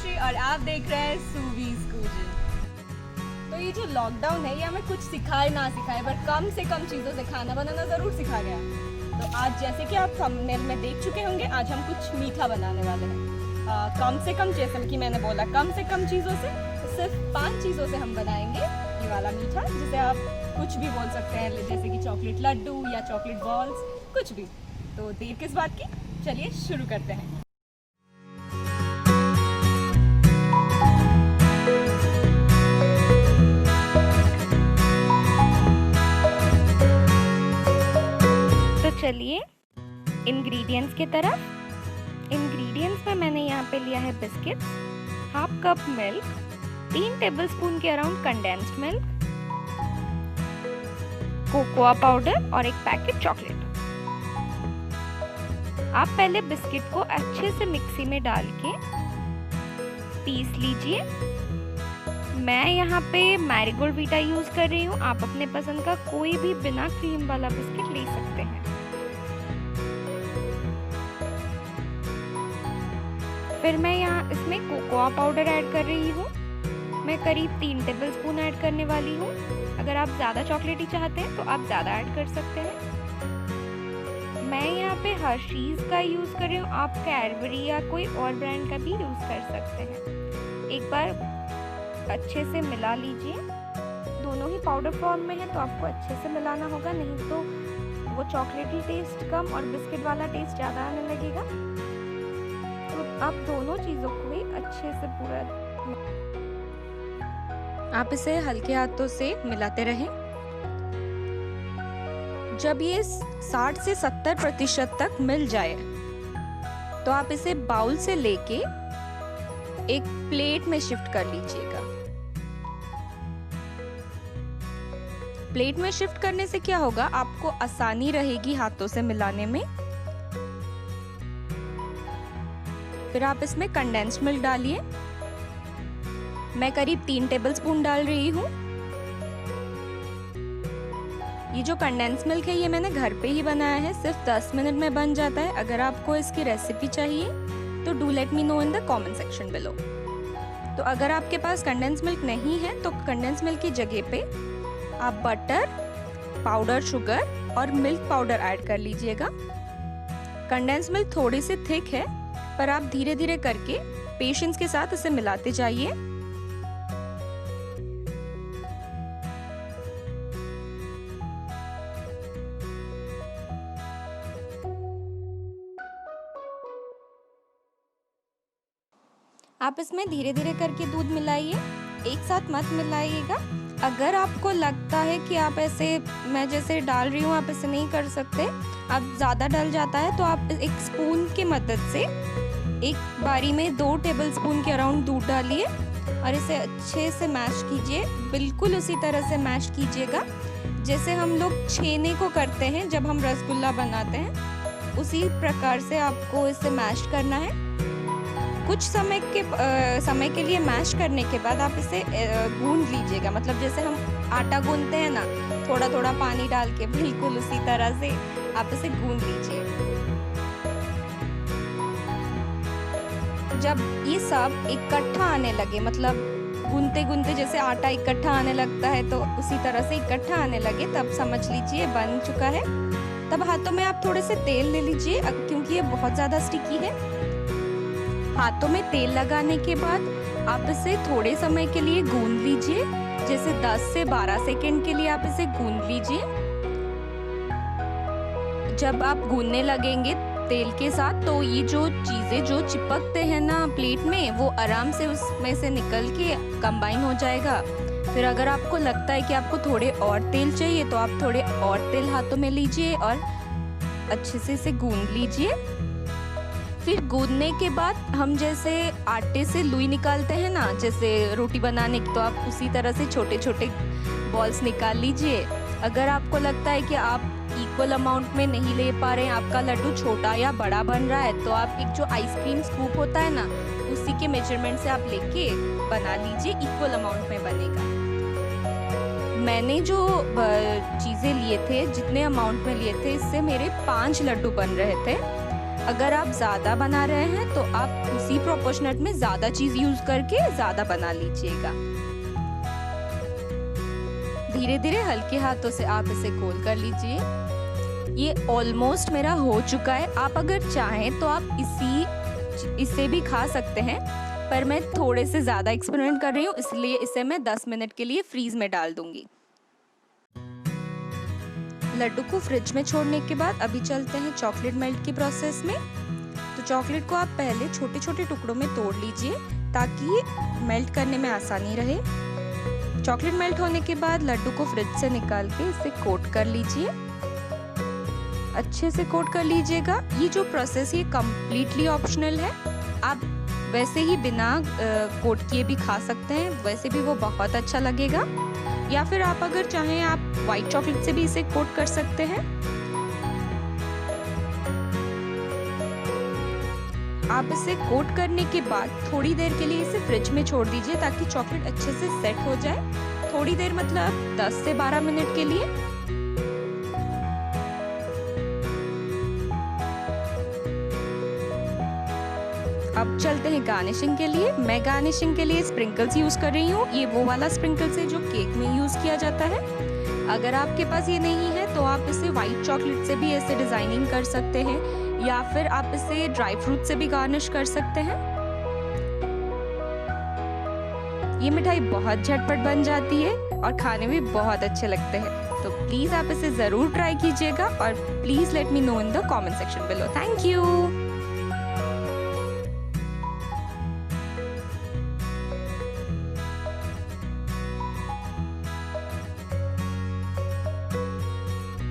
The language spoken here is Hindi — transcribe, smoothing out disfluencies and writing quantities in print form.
अनुश्री और आप देख रहे हैं सूवीज कुकिंग। तो ये जो लॉकडाउन है ये हमें कुछ सिखाए ना सिखाए पर कम से कम चीज़ों से खाना बनाना ज़रूर सिखा गया। तो आज जैसे कि आप थंबनेल में देख चुके होंगे, आज हम कुछ मीठा बनाने वाले हैं। कम से कम, जैसे कि मैंने बोला, कम से कम चीज़ों से, सिर्फ 5 चीज़ों से हम बनाएंगे ये वाला मीठा, जिसे आप कुछ भी बोल सकते हैं, जैसे कि चॉकलेट लड्डू या चॉकलेट बॉल्स, कुछ भी। तो देर किस बात की, चलिए शुरू करते हैं। तो चलिए इंग्रेडिएंट्स की तरफ। इंग्रेडिएंट्स में मैंने यहाँ पे लिया है biscuits, half cup milk, 3 tablespoon के around condensed milk, cocoa powder और एक पैकेट चॉकलेट। आप पहले बिस्किट को अच्छे से मिक्सी में डाल के पीस लीजिए। मैं यहाँ पे मैरीगोल्ड वीटा यूज कर रही हूँ, आप अपने पसंद का कोई भी बिना क्रीम वाला बिस्किट ले सकते हैं। फिर मैं यहाँ इसमें कोकोआ पाउडर ऐड कर रही हूँ। मैं करीब 3 टेबलस्पून ऐड करने वाली हूँ। अगर आप ज़्यादा चॉकलेटी चाहते हैं तो आप ज़्यादा ऐड कर सकते हैं। मैं यहाँ पे हर्शीज़ का यूज़ कर रही हूँ, आप कैडबरी या कोई और ब्रांड का भी यूज़ कर सकते हैं। एक बार अच्छे से मिला लीजिए। दोनों ही पाउडर फॉर्म में है तो आपको अच्छे से मिलाना होगा, नहीं तो वो चॉकलेटी टेस्ट कम और बिस्किट वाला टेस्ट ज़्यादा आने लगेगा। तो आप दोनों चीज़ों को ही अच्छे से पूरा, आप इसे हल्के हाथों से मिलाते रहें। जब ये 60 से 70% तक मिल जाए तो आप इसे बाउल से लेके एक प्लेट में शिफ्ट कर लीजिएगा। प्लेट में शिफ्ट करने से क्या होगा, आपको आसानी रहेगी हाथों से मिलाने में। फिर आप इसमें कंडेंस्ड मिल्क डालिए। मैं करीब 3 टेबलस्पून डाल रही हूँ। ये जो कंडेंस मिल्क है ये मैंने घर पे ही बनाया है, सिर्फ 10 मिनट में बन जाता है। अगर आपको इसकी रेसिपी चाहिए तो do let me know in the comment section below. तो अगर आपके पास कंडेंस मिल्क नहीं है तो कंडेंस मिल्क की जगह पे आप बटर, पाउडर शुगर और मिल्क पाउडर ऐड कर लीजिएगा। कंडेंस मिल्क थोड़ी सी थिक है पर आप धीरे धीरे करके पेशेंस के साथ इसे मिलाते जाइए। आप इसमें धीरे धीरे करके दूध मिलाइए, एक साथ मत मिलाइएगा। अगर आपको लगता है कि आप ऐसे, मैं जैसे डाल रही हूँ, आप ऐसे नहीं कर सकते, आप ज़्यादा डल जाता है तो आप एक स्पून की मदद से एक बारी में 2 टेबलस्पून के अराउंड दूध डालिए और इसे अच्छे से मैश कीजिए। बिल्कुल उसी तरह से मैश कीजिएगा जैसे हम लोग छेने को करते हैं जब हम रसगुल्ला बनाते हैं, उसी प्रकार से आपको इसे मैश करना है। कुछ समय के लिए मैश करने के बाद आप इसे गूंद लीजिएगा, मतलब जैसे हम आटा गूंदते हैं ना, थोड़ा थोड़ा पानी डाल के, बिल्कुल उसी तरह से आप इसे गूंद लीजिए। जब ये सब इकट्ठा आने लगे, मतलब गूंदते गूंदते जैसे आटा इकट्ठा आने लगता है तो उसी तरह से इकट्ठा आने लगे, तब समझ लीजिए बन चुका है। तब हाथों में आप थोड़े से तेल ले लीजिए, क्योंकि ये बहुत ज़्यादा स्टिकी है। हाथों में तेल लगाने के बाद आप इसे थोड़े समय के लिए गूंद लीजिए, जैसे 10 से 12 सेकंड के लिए आप इसे गूंद लीजिए। जब आप गूंदने लगेंगे तेल के साथ तो ये जो चीज़ें जो चिपकते हैं ना प्लेट में, वो आराम से उसमें से निकल के कंबाइन हो जाएगा। फिर अगर आपको लगता है कि आपको थोड़े और तेल चाहिए तो आप थोड़े और तेल हाथों में लीजिए और अच्छे से इसे गूंद लीजिए। फिर गूंदने के बाद हम जैसे आटे से लुई निकालते हैं ना, जैसे रोटी बनाने की, तो आप उसी तरह से छोटे छोटे बॉल्स निकाल लीजिए। अगर आपको लगता है कि आप इक्वल अमाउंट में नहीं ले पा रहे हैं, आपका लड्डू छोटा या बड़ा बन रहा है, तो आप एक जो आइसक्रीम स्कूप होता है ना, उसी के मेजरमेंट से आप लेके बना लीजिए, इक्वल अमाउंट में बनेगा। मैंने जो चीज़ें लिए थे, जितने अमाउंट में लिए थे, इससे मेरे 5 लड्डू बन रहे थे। अगर आप ज़्यादा बना रहे हैं तो आप उसी प्रोपोर्शनेट में ज़्यादा चीज़ यूज़ करके ज़्यादा बना लीजिएगा। धीरे धीरे हल्के हाथों से आप इसे गोल कर लीजिए। ये ऑलमोस्ट मेरा हो चुका है। आप अगर चाहें तो आप इसे भी खा सकते हैं, पर मैं थोड़े से ज़्यादा एक्सपेरिमेंट कर रही हूँ, इसलिए इसे मैं 10 मिनट के लिए फ्रीज में डाल दूंगी। लड्डू को फ्रिज में छोड़ने के बाद अभी चलते हैं चॉकलेट मेल्ट की प्रोसेस में। तो चॉकलेट को आप पहले छोटे छोटे टुकड़ों में तोड़ लीजिए ताकि मेल्ट करने में आसानी रहे। चॉकलेट मेल्ट होने के बाद लड्डू को फ्रिज से निकाल के इसे कोट कर लीजिए। अच्छे से कोट कर लीजिएगा। ये जो प्रोसेस ये कम्प्लीटली ऑप्शनल है, आप वैसे ही बिना कोट किए भी खा सकते हैं, वैसे भी वो बहुत अच्छा लगेगा। या फिर आप अगर चाहें आप वाइट चॉकलेट से भी इसे कोट कर सकते हैं। आप इसे कोट करने के बाद थोड़ी देर के लिए इसे फ्रिज में छोड़ दीजिए ताकि चॉकलेट अच्छे से सेट हो जाए। थोड़ी देर मतलब 10 से 12 मिनट के लिए। अब चलते हैं गार्निशिंग के लिए। मैं गार्निशिंग के लिए स्प्रिंकल्स यूज कर रही हूँ। ये वो वाला स्प्रिंकल्स है जो केक में यूज किया जाता है। अगर आपके पास ये नहीं है तो आप इसे व्हाइट चॉकलेट से भी ऐसे डिजाइनिंग कर सकते हैं, या फिर आप इसे ड्राई फ्रूट से भी गार्निश कर सकते हैं। ये मिठाई बहुत झटपट बन जाती है और खाने में बहुत अच्छे लगते हैं। तो प्लीज आप इसे जरूर ट्राई कीजिएगा और please let me know in the comment section below. Thank you.